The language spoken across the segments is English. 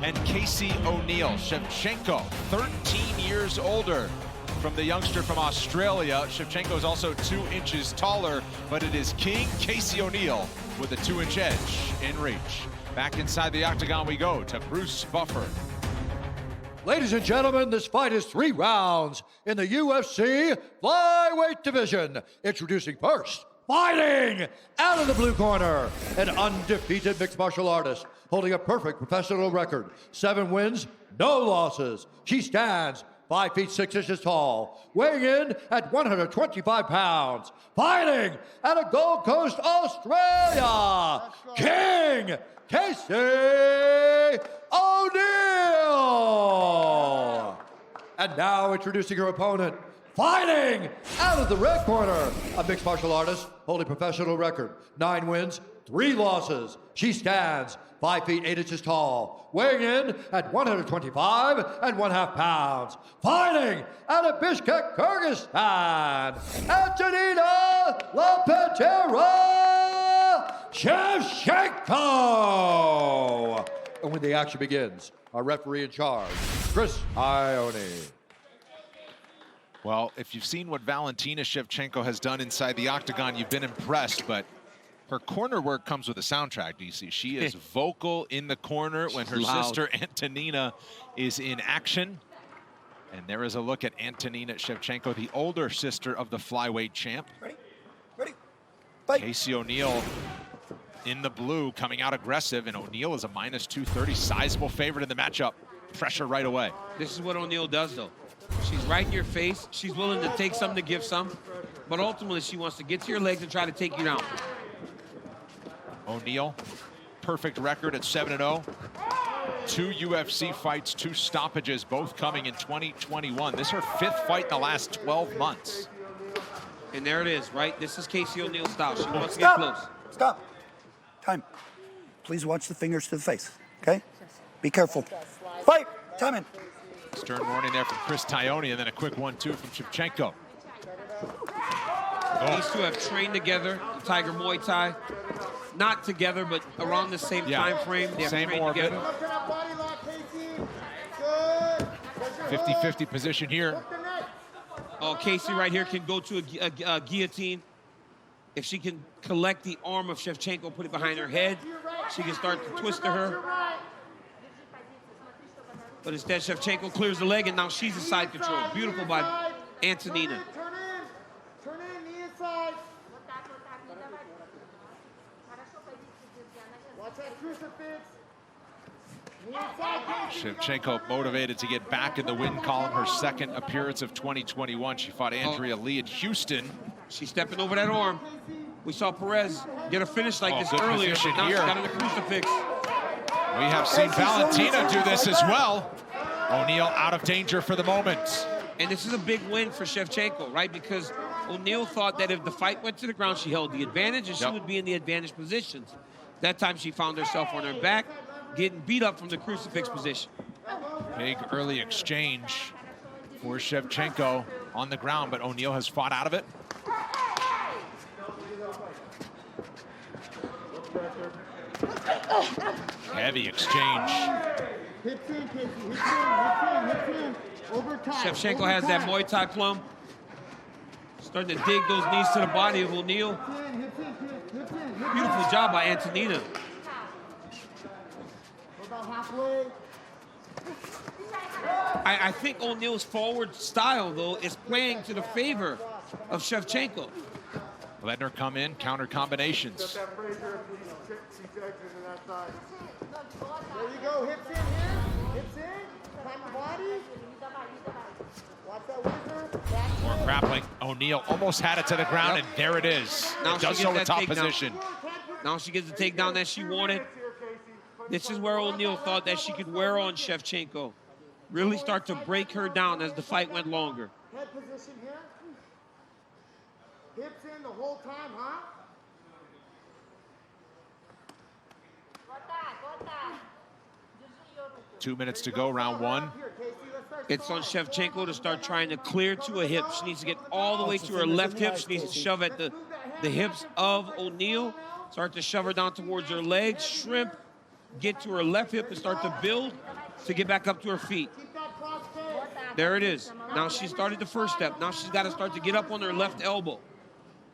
and Casey O'Neill. Shevchenko, 13 years older from the youngster from Australia. Shevchenko is also 2 inches taller, but it is King Casey O'Neill with a 2-inch edge in reach. Back inside the octagon we go to Bruce Buffer. Ladies and gentlemen, this fight is 3 rounds in the UFC flyweight division. Introducing first, fighting out of the blue corner, an undefeated mixed martial artist holding a perfect professional record. 7 wins, no losses. She stands 5 feet 6 inches tall, weighing in at 125 pounds. Fighting out of Gold Coast, Australia, King Casey O'Neill. And now introducing her opponent, fighting out of the red corner, a mixed martial artist holding professional record. 9 wins, 3 losses. She stands 5 feet 8 inches tall, weighing in at 125 1/2 pounds. Fighting out of Bishkek, Kyrgyzstan, Antonina La Pantera Shevchenko. And when the action begins, our referee in charge, Chris Ione. Well, if you've seen what Valentina Shevchenko has done inside the octagon, you've been impressed, but her corner work comes with a soundtrack, DC. She is vocal in the corner when her sister Antonina is in action. And there is a look at Antonina Shevchenko, the older sister of the flyweight champ. Ready, fight. Casey O'Neill in the blue, coming out aggressive, and O'Neill is a -230, sizable favorite in the matchup. Pressure right away. This is what O'Neill does, though. She's right in your face. She's willing to take some to give some, but ultimately she wants to get to your legs and try to take you down. O'Neill, perfect record at 7-0. 2 UFC fights, 2 stoppages, both coming in 2021. This is her 5th fight in the last 12 months. And there it is, right? This is Casey O'Neill's style. She wants to get close. Stop. Time. Please watch the fingers to the face, okay? Be careful. Fight. Time in. Stern warning there from Chris Ione, and then a quick 1-2 from Shevchenko. These two have trained together, the Tiger Muay Thai. Not together, but around the same time frame. They have same trained orbit. together. 50-50 position here. Oh, Casey right here can go to a guillotine. If she can collect the arm of Shevchenko, put it behind her head, she can start to twist to her. But instead, Shevchenko clears the leg, and now she's in side control. Beautiful by Antonina. Turn in the inside. Watch that crucifix. Shevchenko motivated to get back in the win column. Her 2nd appearance of 2021. She fought Andrea Lee in Houston. She's stepping over that arm. We saw Perez get a finish like this good earlier. position Now here. she got in the crucifix. We have seen Valentina do this as well. O'Neill out of danger for the moment. And this is a big win for Shevchenko, right? Because O'Neill thought that if the fight went to the ground, she held the advantage and she would be in the advantage positions. That time she found herself on her back, getting beat up from the crucifix position. Big early exchange for Shevchenko on the ground, but O'Neill has fought out of it. Heavy exchange. Shevchenko has that Muay Thai plum. Starting to dig those knees to the body of O'Neill. Beautiful job by Antonina. I think O'Neill's forward style, though, is playing to the favor of Shevchenko. Letting her come in, counter combinations. There you go, hips in here, hips in, climb the body. Watch that whizzer. More grappling. O'Neill almost had it to the ground, and there it is. Now Does she so gets with that top takedown. position. Now she gets the takedown that she wanted. This is where O'Neill thought that she could wear on Shevchenko. Really start to break her down as the fight went longer. Head position here. Hips in the whole time, huh? 2 minutes to go, round 1. It's on Shevchenko to start trying to clear to a hip. She needs to get all the way to her left hip. She needs to shove at the hips of O'Neill. Start to shove her down towards her legs. Shrimp get to her left hip and start to build to get back up to her feet. There it is. Now she started the first step. Now she's got to start to get up on her left elbow.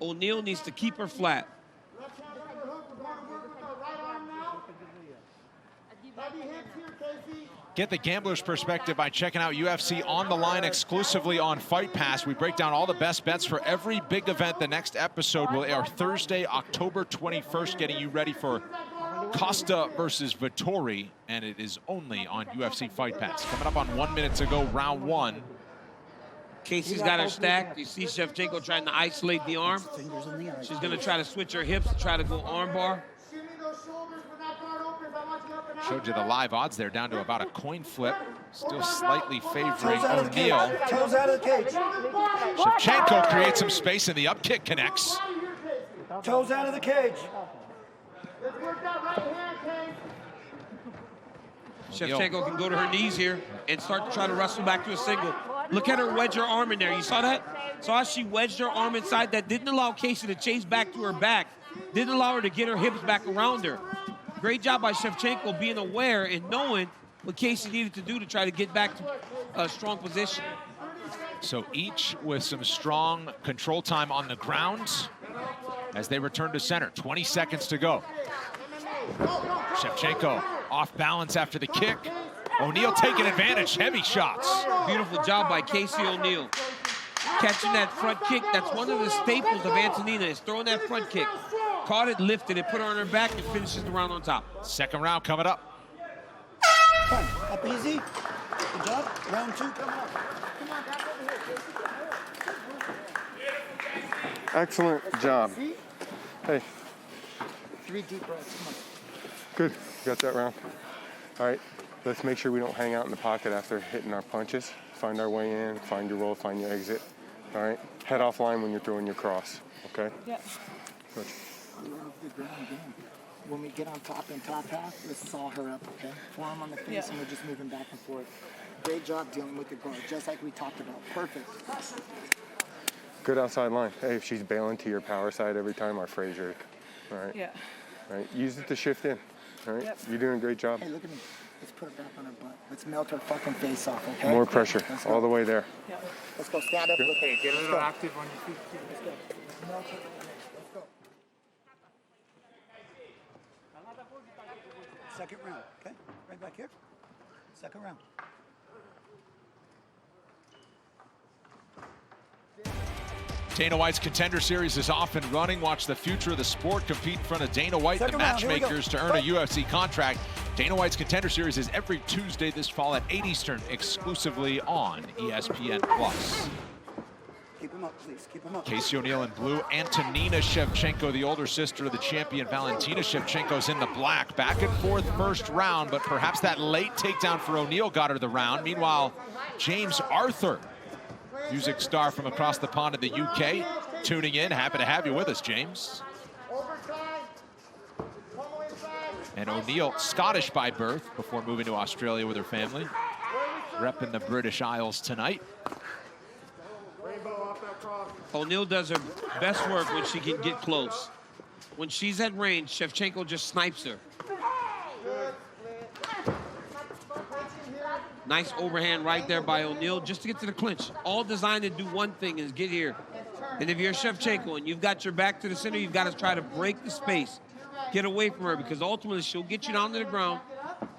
O'Neal needs to keep her flat. Get the gambler's perspective by checking out UFC On the Line exclusively on Fight Pass. We break down all the best bets for every big event. The next episode will air Thursday, October 21st, getting you ready for Costa versus Vettori, and it is only on UFC Fight Pass. Coming up on 1 minute to go, round one. Casey's got her stacked. You see Shevchenko trying to isolate the arm. She's going to try to switch her hips, try to go arm bar. Showed you the live odds there, down to about a coin flip. Still slightly favoring O'Neal. Toes out of the cage. Shevchenko creates some space, and the up kick connects. Toes out of the cage. Shevchenko can go to her knees here and start to try to wrestle back to a single. Look at her wedge her arm in there. You saw that? Saw how she wedged her arm inside? That didn't allow Casey to chase back to her back. Didn't allow her to get her hips back around her. Great job by Shevchenko being aware and knowing what Casey needed to do to try to get back to a strong position. So each with some strong control time on the ground as they return to center. 20 seconds to go. Shevchenko off balance after the kick. O'Neal taking advantage, heavy shots. Beautiful job by Casey O'Neal. Catching that front kick, that's one of the staples of Antonina, is throwing that front kick. Caught it, lifted it, put her on her back, and finishes the round on top. Second round coming up. Fine. Up easy. Good job. Round two, come on. Come on, back over here, Casey. Excellent job. Hey. 3 deep breaths, come on. Good, got that round. All right, let's make sure we don't hang out in the pocket after hitting our punches. Find our way in, find your roll, find your exit. All right, head offline when you're throwing your cross, okay? Yeah. Good. The ground game. When we get on top in top half, let's saw her up, okay? Forearm on the face, and we're just moving back and forth. Great job dealing with the guard, just like we talked about. Perfect. Good outside line. Hey, if she's bailing to your power side every time, our Frazier. All right? Yeah. All right, use it to shift in. All right, Yep. you're doing a great job. Hey, look at me. Let's put her back on her butt. Let's melt her fucking face off, okay? More pressure, Let's go. all the way there. Yeah. Let's go. Stand up. Look. Hey, get a Let's little go. active on your feet. Let's go. Let's melt her. Let's go. Second round, okay? Right back here. Second round. Dana White's Contender Series is off and running. Watch the future of the sport compete in front of Dana White, Second the round, here we go. matchmakers, to earn a UFC contract. Dana White's Contender Series is every Tuesday this fall at 8 Eastern, exclusively on ESPN+. Keep him up, please. Keep him up. Casey O'Neal in blue. Antonina Shevchenko, the older sister of the champion Valentina Shevchenko's in the black. Back and forth first round, but perhaps that late takedown for O'Neal got her the round. Meanwhile, James Arthur, music star from across the pond in the UK, tuning in. Happy to have you with us, James. And O'Neal, Scottish by birth, before moving to Australia with her family. Repping the British Isles tonight. O'Neal does her best work when she can get close. When she's at range, Shevchenko just snipes her. Nice overhand right there by O'Neal just to get to the clinch. All designed to do one thing, is get here. And if you're Shevchenko and you've got your back to the center, you've got to try to break the space. Get away from her, because ultimately she'll get you down to the ground.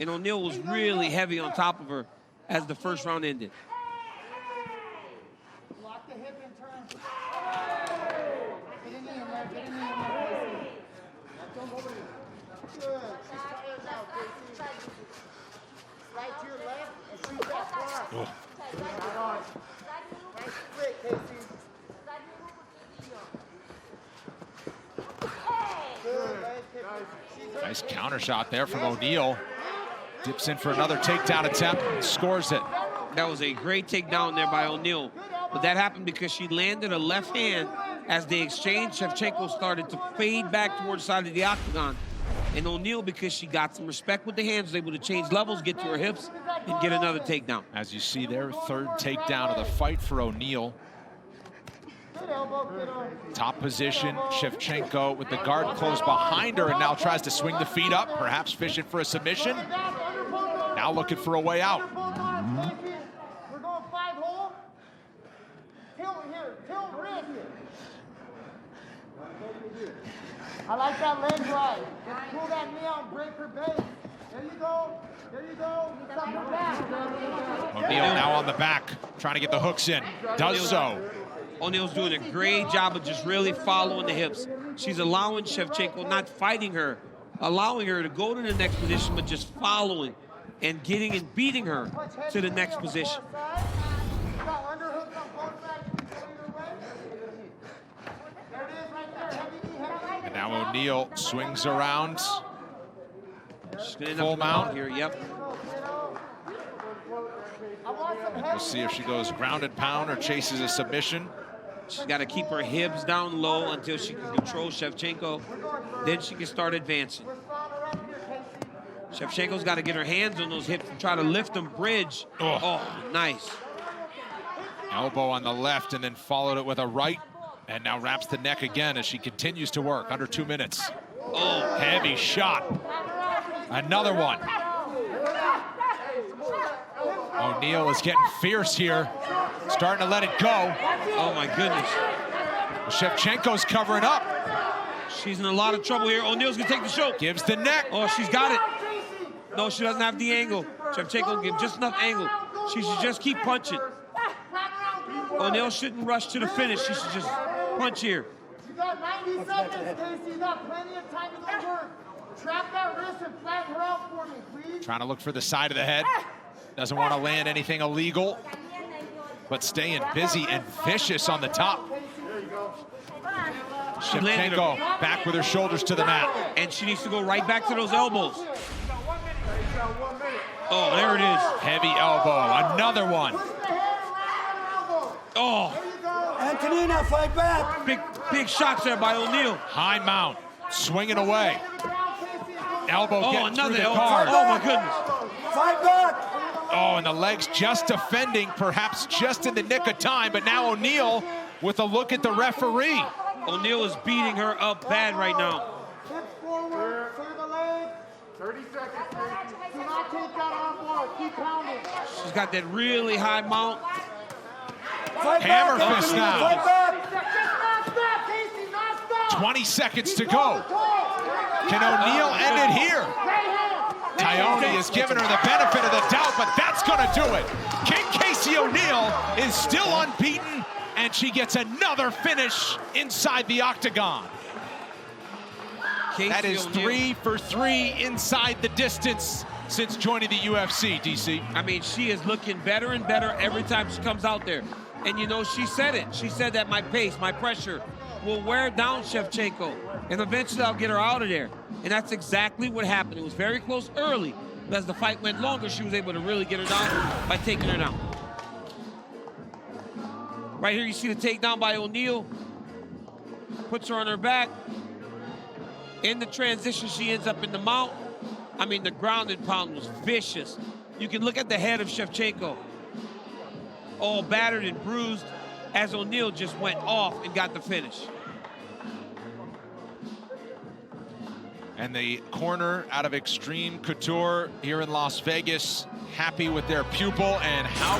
And O'Neal was really heavy on top of her as the first round ended. Lock the hip and turn. Get in there, get in there. Don't over you. Good. She's tired now, Casey. Right to your left and shoot that far. Nice split, Casey. Good, leg kick. Nice counter shot there from O'Neal. Dips in for another takedown attempt and scores it. That was a great takedown there by O'Neal. But that happened because she landed a left hand. As they exchanged, Shevchenko started to fade back towards the side of the octagon. And O'Neal, because she got some respect with the hands, was able to change levels, get to her hips, and get another takedown. As you see there, third takedown of the fight for O'Neal. Top position, Shevchenko with the guard closed behind her and now tries to swing the feet up, perhaps fishing for a submission. Now looking for a way out. We're going 5-hole. Tilt here, tilt wrist. I like that leg drive. Just pull that knee out and break her base. There you go. There you go. Stop her back. O'Neal now on the back, trying to get the hooks in. Does so. O'Neal's doing a great job of just really following the hips. She's allowing Shevchenko, not fighting her, allowing her to go to the next position, but just following and getting and beating her to the next position. And now O'Neal swings around. Full mount here, yep. We'll see if she goes grounded pound or chases a submission. She's got to keep her hips down low until she can control Shevchenko. Then she can start advancing. Shevchenko's got to get her hands on those hips and try to lift them, bridge. Oh, nice. Elbow on the left and then followed it with a right. And now wraps the neck again as she continues to work under 2 minutes. Oh, heavy shot. Another one. O'Neal is getting fierce here. Starting to let it go. Oh my goodness. Shevchenko's covering up. She's in a lot of trouble here. O'Neal's gonna take the choke. Gives the neck. Oh, she's got it. No, she doesn't have the angle. Shevchenko give just enough angle. She should just keep punching. O'Neal shouldn't rush to the finish. She should just punch here. You got 90 seconds, Casey. You got plenty of time to go work. Trap that wrist and flatten her out for me, please. Trying to look for the side of the head. Doesn't want to land anything illegal, but staying busy and vicious on the top. Shevchenko back with her shoulders to the mat. And she needs to go right back to those elbows. Oh, there it is. Heavy elbow, another one. Oh. Antonina, fight back. Big shots there by O'Neal. High mount, swinging away. Elbow getting through the elbow. guard. Oh my goodness. Fight back. Oh, and the legs just defending, perhaps just in the nick of time, but now O'Neal with a look at the referee. O'Neal is beating her up bad right now. Hips forward, clear the leg. 30 seconds. Do not take that on board. Keep pounding. She's got that really high mount. Fight Hammer back, fist Antonina, now. Fight back. Not stop, Casey, not stop. 20 seconds to go. Can O'Neal end it here? Tyone is giving her the benefit of the doubt, but that's going to do it. King Casey O'Neal is still unbeaten, and she gets another finish inside the octagon. That is 3 for 3 inside the distance since joining the UFC, DC. I mean, she is looking better and better every time she comes out there. And you know, she said it. She said that my pace, my pressure will wear down Shevchenko, and eventually I'll get her out of there. And that's exactly what happened. It was very close early, but as the fight went longer, she was able to really get her down by taking her down. Right here, you see the takedown by O'Neal. Puts her on her back. In the transition, she ends up in the mount. I mean, the grounded pound was vicious. You can look at the head of Shevchenko, all battered and bruised, as O'Neal just went off and got the finish. And the corner out of Extreme Couture here in Las Vegas, happy with their pupil and how